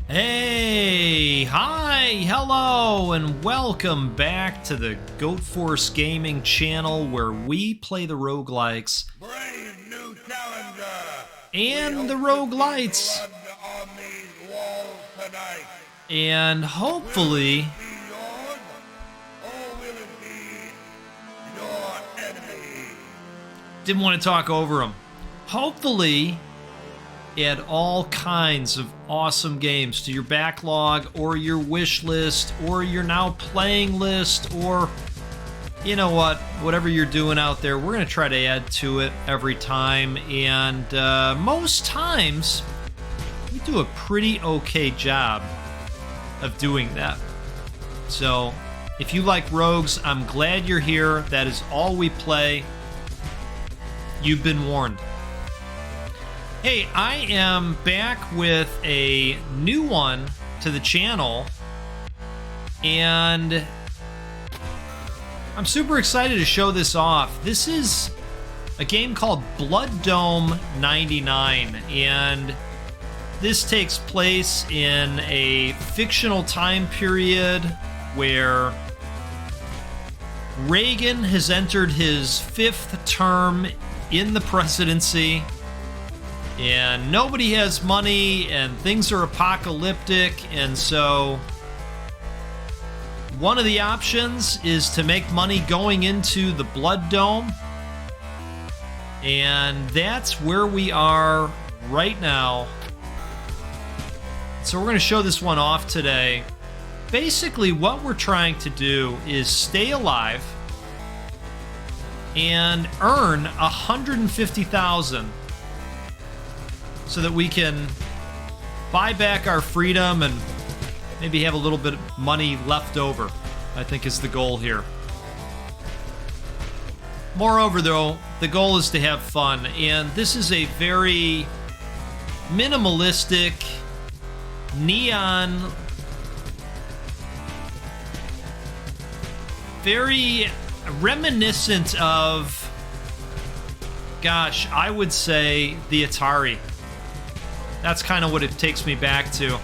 Hey, hi, hello, and welcome back to the Goat Force Gaming channel where we play the roguelikes Brave new challenger and the roguelites, on these walls tonight. and hopefully, Be yours, or will it be your enemy? didn't want to talk over them. Hopefully, add all kinds of awesome games to your backlog or your wish list or your now playing list, or you know what, whatever you're doing out there, we're going to try to add to it every time, and most times we do a pretty okay job of doing that. So if you like rogues, I'm glad you're here. That is all we play. You've been warned. Hey, I am back with a new one to the channel, and I'm super excited to show this off. This is a game called BloodDome99, and this takes place in a fictional time period where Reagan has entered his 5th term in the presidency, and nobody has money, and things are apocalyptic, and so one of the options is to make money going into the Blood Dome, and that's where we are right now. So we're going to show this one off today. Basically, what we're trying to do is stay alive and earn 150,000 so that we can buy back our freedom and maybe have a little bit of money left over, I think is the goal here. Moreover, though, the goal is to have fun, and this is a very minimalistic, neon, very reminiscent of, gosh, I would say the Atari. That's kind of what it takes me back to.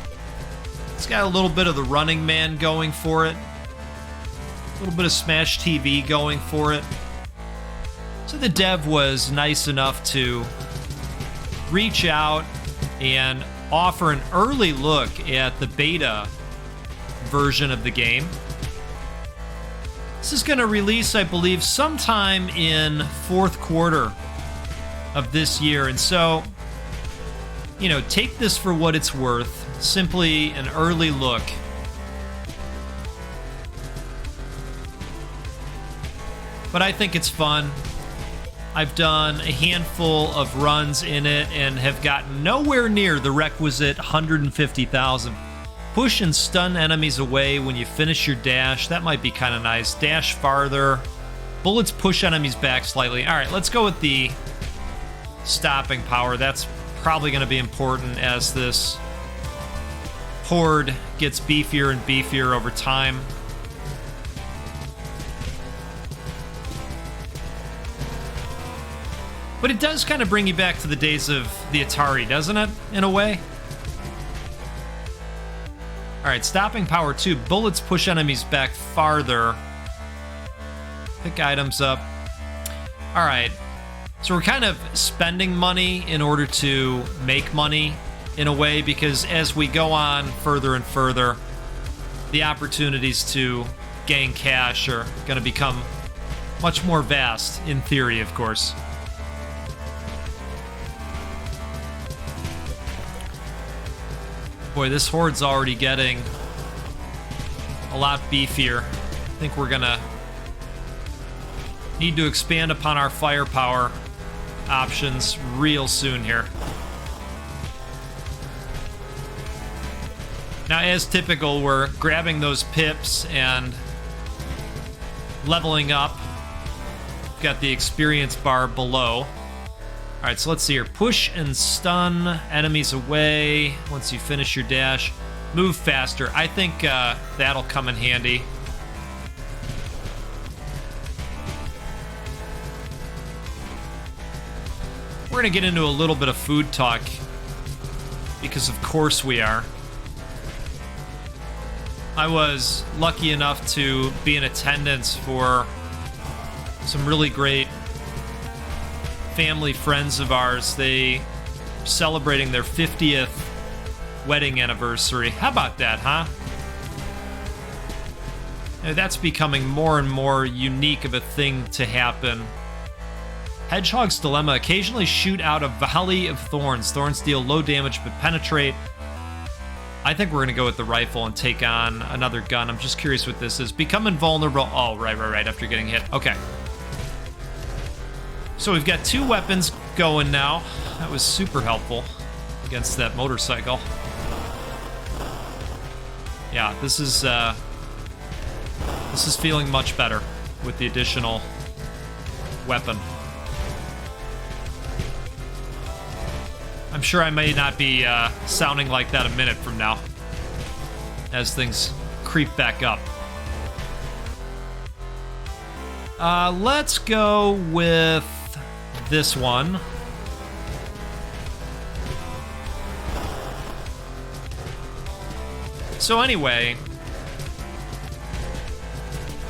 It's got a little bit of the Running Man going for it, a little bit of Smash TV going for it. So the dev was nice enough to reach out and offer an early look at the beta version of the game. This is going to release, I believe, sometime in 4th quarter of this year, and so, you know, take this for what it's worth. Simply an early look. But I think it's fun. I've done a handful of runs in it and have gotten nowhere near the requisite 150,000. Push and stun enemies away when you finish your dash. That might be kind of nice. Dash farther. Bullets push enemies back slightly. All right, let's go with the stopping power. That's probably going to be important as this horde gets beefier and beefier over time. But it does kind of bring you back to the days of the Atari, doesn't it, in a way? Alright, stopping power 2. Bullets push enemies back farther. Pick items up. Alright, so we're kind of spending money in order to make money, in a way, because as we go on further and further, the opportunities to gain cash are going to become much more vast, in theory, of course. Boy, this horde's already getting a lot beefier. I think we're going to need to expand upon our firepower options real soon here. Now, as typical, we're grabbing those pips and leveling up. Got the experience bar below. All right, so let's see here. Push and stun enemies away once you finish your dash. Move faster. I think that'll come in handy. We're going to get into a little bit of food talk, because of course we are. I was lucky enough to be in attendance for some really great family friends of ours. They were celebrating their 50th wedding anniversary. How about that, huh? And that's becoming more and more unique of a thing to happen. Hedgehog's Dilemma: occasionally shoot out a volley of thorns. Thorns deal low damage but penetrate. I think we're going to go with the rifle and take on another gun. I'm just curious what this is. Become invulnerable. Oh, right, after getting hit. Okay. So we've got 2 weapons going now. That was super helpful against that motorcycle. Yeah, this is feeling much better with the additional weapon. I'm sure I may not be sounding like that a minute from now as things creep back up. Let's go with this one. So anyway,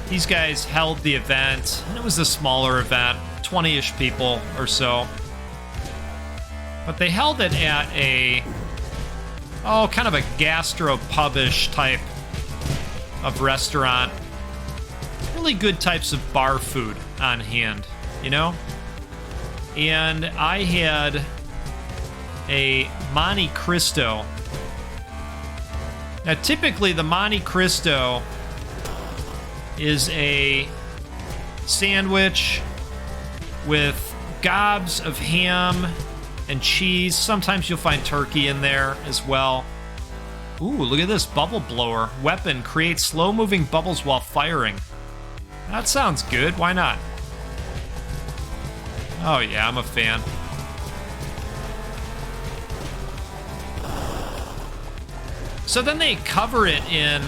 these guys held the event, and it was a smaller event, 20-ish people or so. But they held it at a, kind of a gastro-pub-ish type of restaurant. Really good types of bar food on hand, you know? And I had a Monte Cristo. Now, typically, the Monte Cristo is a sandwich with gobs of ham and cheese. Sometimes you'll find turkey in there as well. Ooh, look at this bubble blower. Weapon creates slow-moving bubbles while firing. That sounds good. Why not? Oh, yeah, I'm a fan. So then they cover it in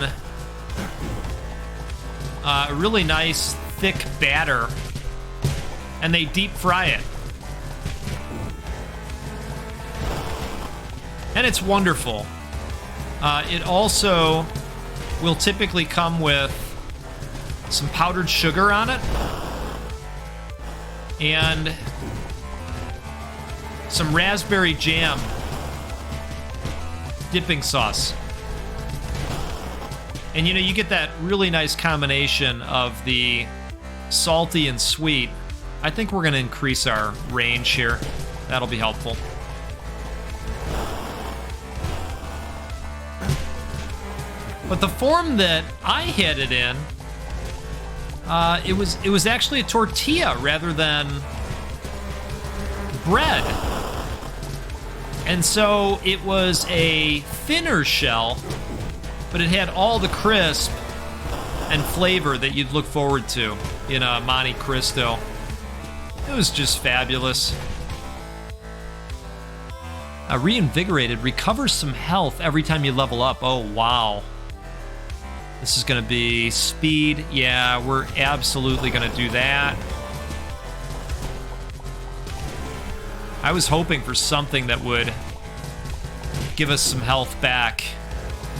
a really nice, thick batter, and they deep fry it. And it's wonderful. It also will typically come with some powdered sugar on it and some raspberry jam dipping sauce. And you know, you get that really nice combination of the salty and sweet. I think we're going to increase our range here. That'll be helpful. But the form that I had it in, it was actually a tortilla rather than bread. And so it was a thinner shell, but it had all the crisp and flavor that you'd look forward to in a Monte Cristo. It was just fabulous. Reinvigorated recovers some health every time you level up. Oh, wow. This is going to be speed. Yeah, we're absolutely going to do that. I was hoping for something that would give us some health back.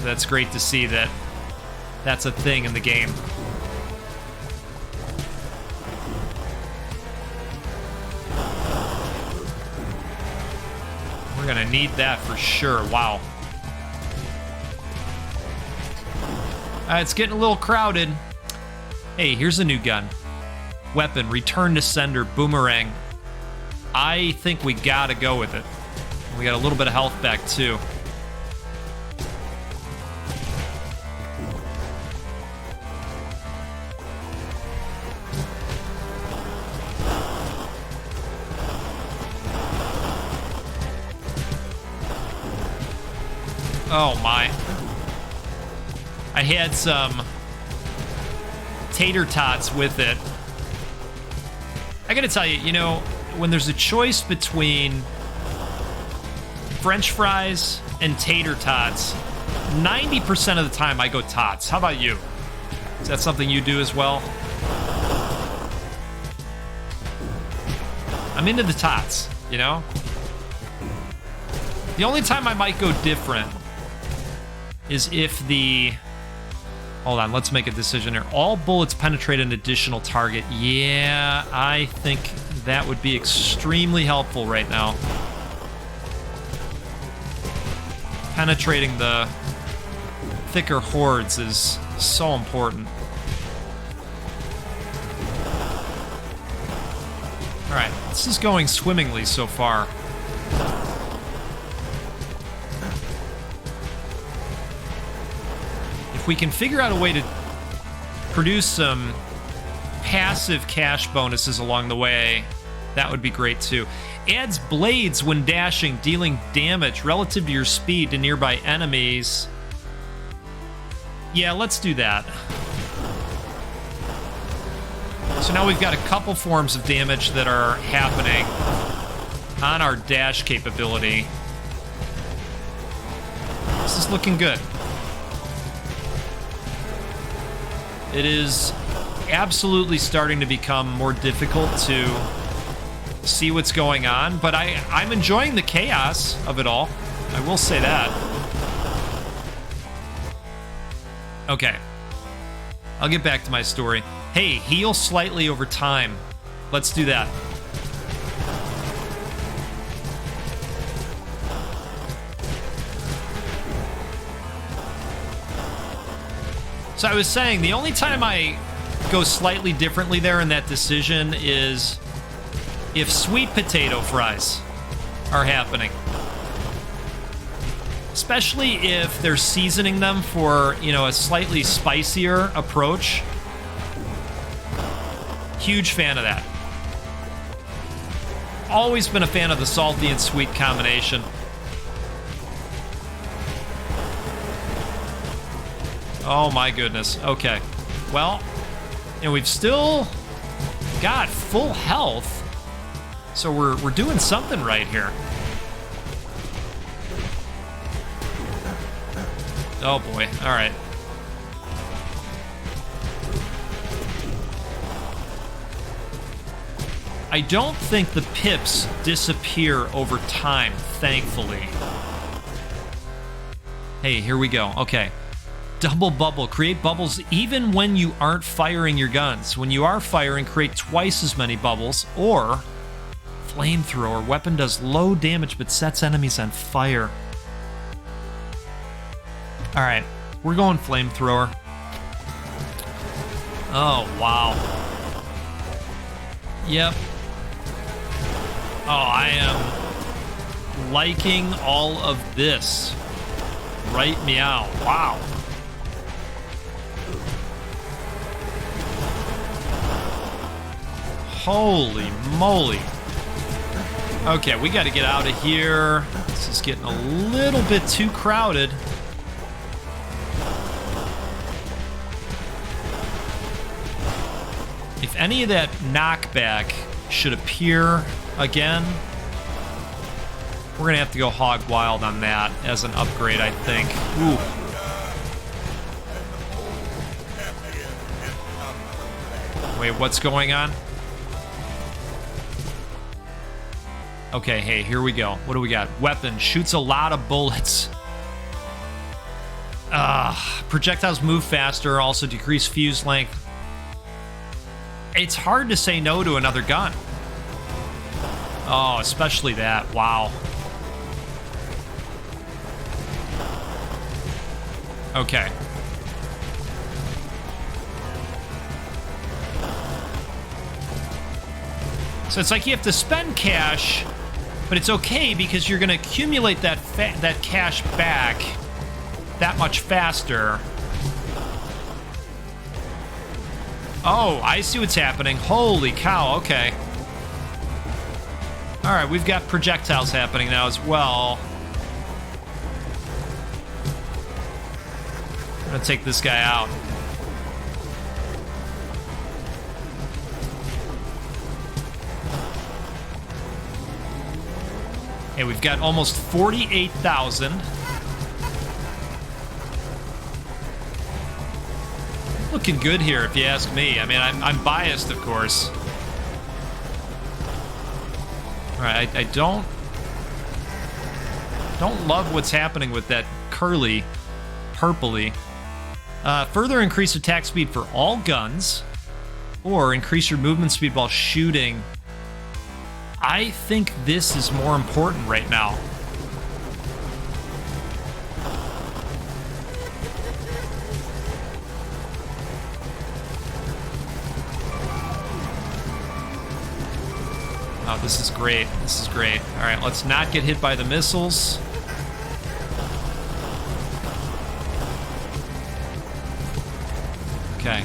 That's great to see that that's a thing in the game. We're going to need that for sure. Wow. It's getting a little crowded. Hey, here's a new gun. Weapon, return to sender, boomerang. I think we gotta go with it. We got a little bit of health back, too. Oh, my. I had some tater tots with it. I gotta tell you, you know, when there's a choice between French fries and tater tots, 90% of the time I go tots. How about you? Is that something you do as well? I'm into the tots, you know? The only time I might go different is if the Hold on, let's make a decision here. All bullets penetrate an additional target. Yeah, I think that would be extremely helpful right now. Penetrating the thicker hordes is so important. All right, this is going swimmingly so far. If we can figure out a way to produce some passive cash bonuses along the way, that would be great too. Adds blades when dashing, dealing damage relative to your speed to nearby enemies. Yeah, let's do that. So now we've got a couple forms of damage that are happening on our dash capability. This is looking good. It is absolutely starting to become more difficult to see what's going on, but I'm enjoying the chaos of it all. I will say that. Okay. I'll get back to my story. Hey, heal slightly over time. Let's do that. So I was saying, the only time I go slightly differently there in that decision is if sweet potato fries are happening. Especially if they're seasoning them for, you know, a slightly spicier approach. Huge fan of that. Always been a fan of the salty and sweet combination. Oh my goodness. Okay. Well, and we've still got full health. So we're doing something right here. Oh boy. All right. I don't think the pips disappear over time, thankfully. Hey, here we go. Okay. Double bubble. Create bubbles even when you aren't firing your guns. When you are firing, create twice as many bubbles. Or flamethrower. Weapon does low damage but sets enemies on fire. Alright. We're going flamethrower. Oh, wow. Yep. Oh, I am liking all of this. Right meow. Wow. Holy moly. Okay, we got to get out of here. This is getting a little bit too crowded. If any of that knockback should appear again, we're going to have to go hog wild on that as an upgrade, I think. Ooh. Wait, what's going on? Okay, hey, here we go. What do we got? Weapon. Shoots a lot of bullets. Projectiles move faster, also decrease fuse length. It's hard to say no to another gun. Oh, especially that. Wow. Okay. So it's like you have to spend cash, but it's okay because you're going to accumulate that cash back that much faster. Oh, I see what's happening. Holy cow, okay. All right, we've got projectiles happening now as well. I'm going to take this guy out. Hey, we've got almost 48,000. Looking good here, if you ask me. I mean, I'm biased, of course. All right, I don't love what's happening with that curly, purpley Further increase attack speed for all guns, or increase your movement speed while shooting. I think this is more important right now. Oh, this is great. This is great. All right, let's not get hit by the missiles. Okay.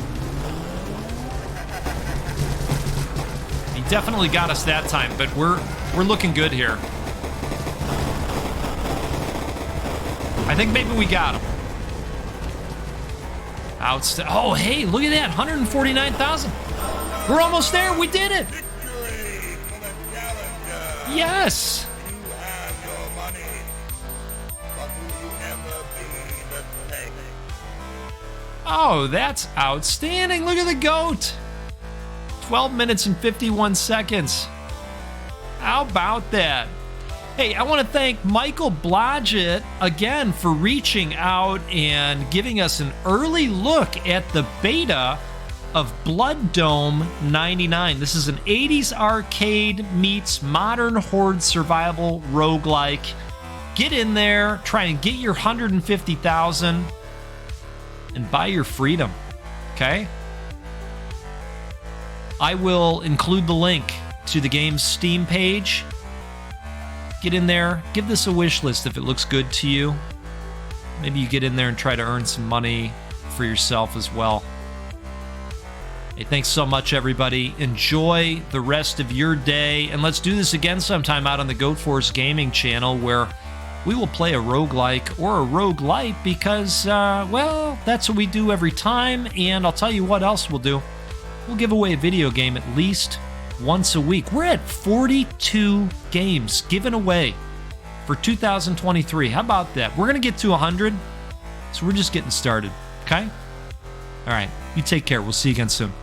He definitely got us that time, but we're looking good here. I think maybe we got him. Oh, hey, look at that. 149,000. We're almost there. We did it. Yes! You have your money, but will you ever be the same? Oh, that's outstanding. Look at the goat. 12 minutes and 51 seconds. How about that? Hey, I want to thank Michael Blodgett again for reaching out and giving us an early look at the beta of BloodDome99. This is an 80s arcade meets modern horde survival roguelike. Get in there, try and get your 150,000 and buy your freedom. Okay? I will include the link to the game's Steam page. Get in there, give this a wish list if it looks good to you. Maybe you get in there and try to earn some money for yourself as well. Hey, thanks so much, everybody. Enjoy the rest of your day, and let's do this again sometime out on the Goat Force Gaming channel, where we will play a roguelike or a roguelite because, well, that's what we do every time, and I'll tell you what else we'll do. We'll give away a video game at least once a week. We're at 42 games given away for 2023. How about that? We're going to get to 100, so we're just getting started, okay? All right, you take care. We'll see you again soon.